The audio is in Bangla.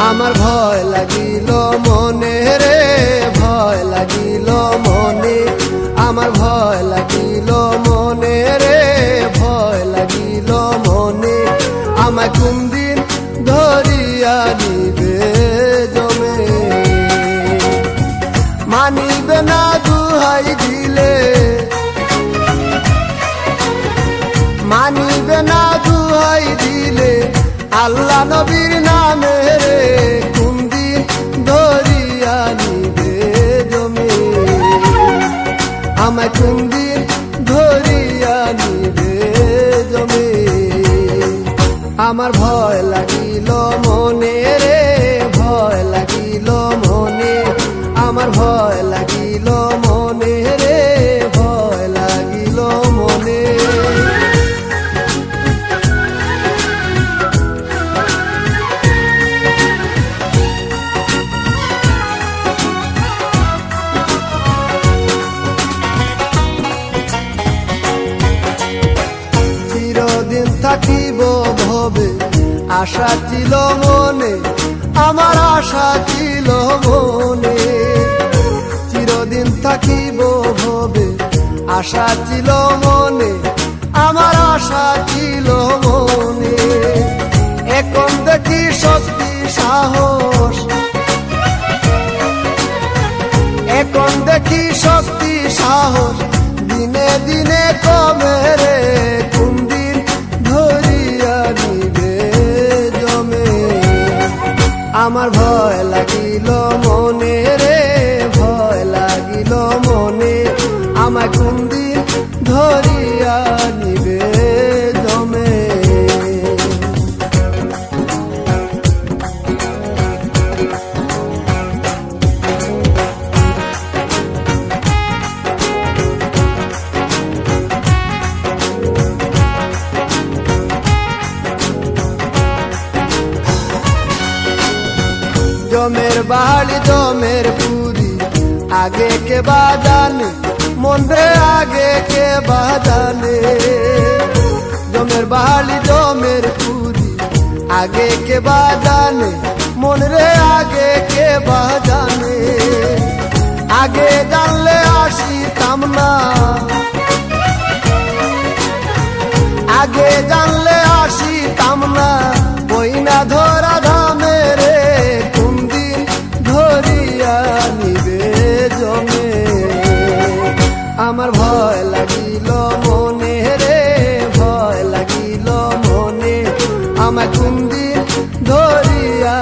আমার ভয় লাগিল মনে রে, ভয় লাগিল মনে, আমার ভয় লাগিল মনে রে, ভয় লাগিল মনে। আমায় কোনদিন ধরিয়া নিবে জমে, মানিবে না দুহাই দিলে, মানিবে না দুহাই দিলে আল্লাহ নবীর নামে রে, কোনদিন ধরিয়া নিবে জমে, আমায় কোনদিন ধরিয়া নিবে জমে। আমার ভয় লাগিল মনে রে, ভয় লাগিল মনে, আমার ভয় লাগিল মনে রে, ভয় লাগিল মনে। চিরদিন থাকিব ভবে আশা ছিল মনে, আমার আশা ছিল মনে, চিরদিন থাকিব ভবে আশা ছিল মনে, আমার আশা ছিল মনে। এখন দেখি শক্তি সাহস, এখন দেখি শক্তি সাহস দিনে দিনে কমে রে, কোনদিন ধরিয়া নিবে জমে। আমার ভয় লাগিল মনে রে, ভয় লাগিল মনে, আমায় কোনদিন ধরিয়া নিবে জমে। জমের বাড়ি জমের পুরি আগে কে বাজানে, মন রে আগে কে বাজানে। জমের বাড়ি জমের পুরি আগে কে বাজানে, মন রে আগে কে বাজানে। আগে জানলে আসিতাম না, আগে জানলে আসিতাম না, বই না ধরা ধামে রে, কোনদিন ধরিয়া নিবে জমে। আমার ভয় লাগিল মনে রে, ভয় লাগিল মনে, আমায় কোনদিন ধরিয়া